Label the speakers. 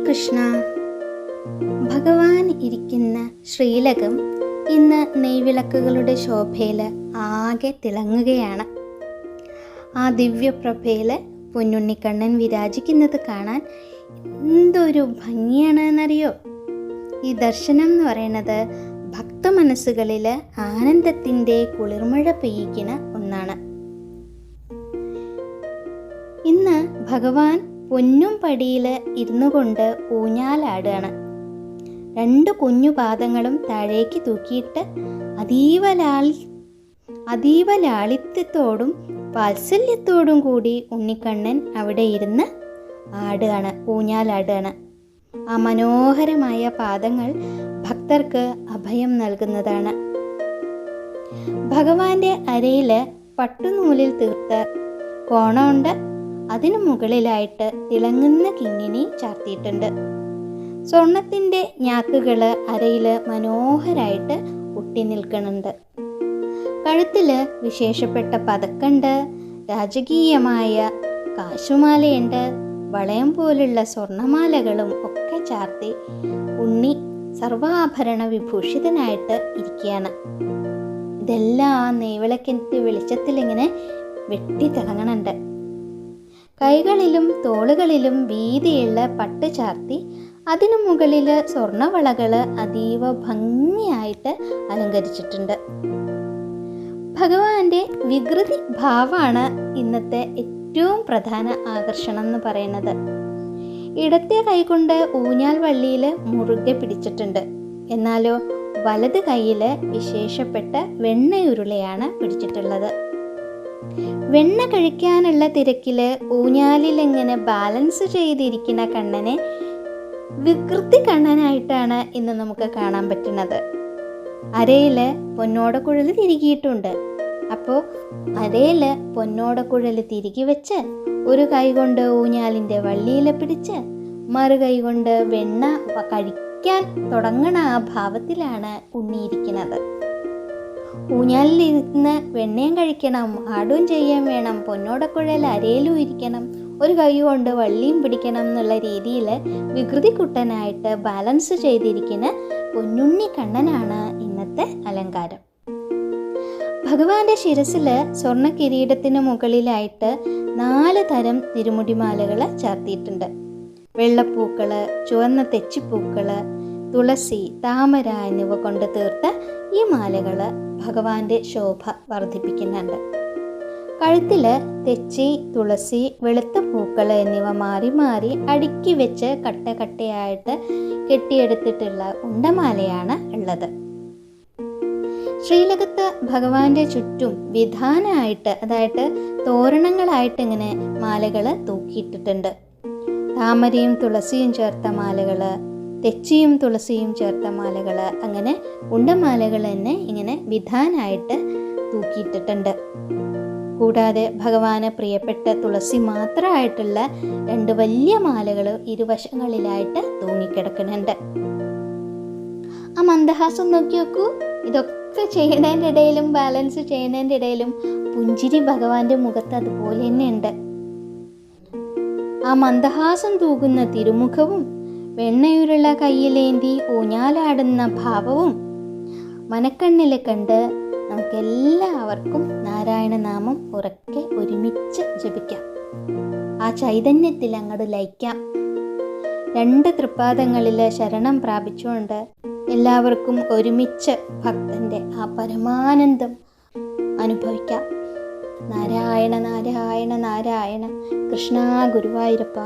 Speaker 1: ശ്രീകൃഷ്ണ. ഭഗവാൻ ഇരിക്കുന്ന ശ്രീലകം ഇന്ന് നെയ്വിളക്കുകളുടെ ശോഭയിൽ ആകെ തിളങ്ങുകയാണ്. ആ ദിവ്യപ്രഭയിൽ പൊന്നുണ്ണിക്കണ്ണൻ വിരാജിക്കുന്നത് കാണാൻ എന്തൊരു ഭംഗിയാണ് എന്നറിയോ. ഈ ദർശനം എന്ന് പറയുന്നത് ഭക്തമനസ്സുകളിൽ ആനന്ദത്തിൻ്റെ കുളിർമഴ പെയ്യിക്കുന്ന ഒന്നാണ്. ഇന്ന് ഭഗവാൻ പൊന്നും പടിയിൽ ഇരുന്നു കൊണ്ട് ഊഞ്ഞാലാടുകയാണ്. 2 കുഞ്ഞു പാദങ്ങളും താഴേക്ക് തൂക്കിയിട്ട് അതീവ ലാളിത്യത്തോടും വാത്സല്യത്തോടും കൂടി ഉണ്ണിക്കണ്ണൻ അവിടെ ഇരുന്ന് ഊഞ്ഞാലാടുകയാണ്. ആ മനോഹരമായ പാദങ്ങൾ ഭക്തർക്ക് അഭയം നൽകുന്നതാണ്. ഭഗവാന്റെ അരയിൽ പട്ടുനൂലിൽ തീർത്ത കോണമുണ്ട്. അതിനു മുകളിലായിട്ട് തിളങ്ങുന്ന കിങ്ങിണി ചാർത്തിയിട്ടുണ്ട്. സ്വർണത്തിൻ്റെ ഞാത്തുകൾ അരയിൽ മനോഹരായിട്ട് ഒട്ടി നിൽക്കുന്നുണ്ട്. കഴുത്തിൽ വിശേഷപ്പെട്ട പതക്കുണ്ട്, രാജകീയമായ കാശുമാലയുണ്ട്, വളയം പോലുള്ള സ്വർണമാലകളും ഒക്കെ ചാർത്തി ഉണ്ണി സർവാഭരണ വിഭൂഷിതനായിട്ട് ഇരിക്കുകയാണ്. ഇതെല്ലാം ആ നെയ്വിളക്കിൻ്റെ വെളിച്ചത്തിലിങ്ങനെ വെട്ടി തിളങ്ങുന്നുണ്ട്. കൈകളിലും തോളുകളിലും വീതിയുള്ള പട്ട് ചാർത്തി അതിനു മുകളിൽ സ്വർണവളകൾ അതീവ ഭംഗിയായിട്ട് അലങ്കരിച്ചിട്ടുണ്ട്. ഭഗവാന്റെ വികൃതി ഭാവമാണ് ഇന്നത്തെ ഏറ്റവും പ്രധാന ആകർഷണം എന്ന് പറയുന്നത്. ഇടത്തെ കൈകൊണ്ട് ഊഞ്ഞാൽ വള്ളിയിൽ മുറുകെ പിടിച്ചിട്ടുണ്ട്. എന്നാലോ വലത് കൈയിൽ വിശേഷപ്പെട്ട വെണ്ണയുരുളയാണ് പിടിച്ചിട്ടുള്ളത്. വെണ്ണ കഴിക്കാനുള്ള തിരക്കിൽ ഊഞ്ഞാലിലെങ്ങനെ ബാലൻസ് ചെയ്തിരിക്കുന്ന കണ്ണനെ വികൃതി കണ്ണനായിട്ടാണ് ഇന്ന് നമുക്ക് കാണാൻ പറ്റുന്നത്. അരയിൽ പൊന്നോടക്കുഴൽ തിരികിയിട്ടുണ്ട്. അപ്പോൾ അരയിൽ പൊന്നോടക്കുഴൽ തിരികി വെച്ച് ഒരു കൈ കൊണ്ട് ഊഞ്ഞാലിൻ്റെ വള്ളിയിൽ പിടിച്ച് മറു കൈ കൊണ്ട് വെണ്ണ കഴിക്കാൻ തുടങ്ങണ ആ ഭാവത്തിലാണ് ഉണ്ണിയിരിക്കുന്നത്. ഊഞ്ഞാലിലിരുന്ന് വെണ്ണയും കഴിക്കണം, ആടും ചെയ്യാൻ വേണം, പൊന്നോടക്കുഴൽ അരയിലും ഇരിക്കണം, ഒരു കൈ കൊണ്ട് വള്ളിയും പിടിക്കണം എന്നുള്ള രീതിയിൽ വികൃതി കുട്ടനായിട്ട് ബാലൻസ് ചെയ്തിരിക്കുന്ന പൊന്നുണ്ണി കണ്ണനാണ് ഇന്നത്തെ അലങ്കാരം. ഭഗവാന്റെ ശിരസിൽ സ്വർണ്ണ കിരീടത്തിന് മുകളിലായിട്ട് 4 തരം തിരുമുടിമാലകൾ ചാർത്തിയിട്ടുണ്ട്. വെള്ളപ്പൂക്കൾ, ചുവന്ന തെച്ചിപ്പൂക്കൾ, തുളസി, താമര എന്നിവ കൊണ്ട് തീർത്ത ഈ മാലകൾ ഭഗവാന്റെ ശോഭ വർദ്ധിപ്പിക്കുന്നുണ്ട്. കഴുത്തിൽ തെച്ചി, തുളസി, വെളുത്ത പൂക്കൾ എന്നിവ മാറി മാറി അടുക്കി വെച്ച് കട്ടയായിട്ട് കെട്ടിയെടുത്തിട്ടുള്ള ഉണ്ടമാലയാണ് ഉള്ളത്. ശ്രീലകത്ത് ഭഗവാന്റെ ചുറ്റും വിധാനമായിട്ട്, അതായത് തോരണങ്ങളായിട്ട് ഇങ്ങനെ മാലകൾ തൂക്കിയിട്ടിട്ടുണ്ട്. താമരയും തുളസിയും ചേർത്ത മാലകൾ, തെച്ചിയും തുളസിയും ചേർത്ത മാലകൾ, അങ്ങനെ ഉണ്ടമാലകൾ തന്നെ ഇങ്ങനെ വിധാനമായിട്ട് തൂക്കിയിട്ടിട്ടുണ്ട്. കൂടാതെ ഭഗവാന് പ്രിയപ്പെട്ട തുളസി മാത്രമായിട്ടുള്ള 2 വലിയ മാലകൾ ഇരുവശങ്ങളിലായിട്ട് തൂങ്ങിക്കിടക്കുന്നുണ്ട്. ആ മന്ദഹാസം നോക്കി നോക്കൂ. ഇതൊക്കെ ചെയ്യുന്നതിൻ്റെ ഇടയിലും ബാലൻസ് ചെയ്യുന്നതിൻ്റെ ഇടയിലും പുഞ്ചിരി ഭഗവാന്റെ മുഖത്ത് അതുപോലെ തന്നെ ഉണ്ട്. ആ മന്ദഹാസം തൂകുന്ന തിരുമുഖവും വെണ്ണയുരുള്ള കയ്യിലേന്തി ഊഞ്ഞാലാടുന്ന ഭാവവും മനക്കണ്ണിൽ കണ്ട് നമുക്കെല്ലാവർക്കും നാരായണ നാമം ഉറക്കെ ഒരുമിച്ച് ജപിക്കാം. ആ ചൈതന്യത്തിൽ അങ്ങോട്ട് ലയിക്കാം. 2 തൃപ്പാദങ്ങളിൽ ശരണം പ്രാപിച്ചുകൊണ്ട് എല്ലാവർക്കും ഒരുമിച്ച് ഭക്തൻ്റെ ആ പരമാനന്ദം അനുഭവിക്കാം. നാരായണ നാരായണ നാരായണ. കൃഷ്ണ ഗുരുവായൂരപ്പ.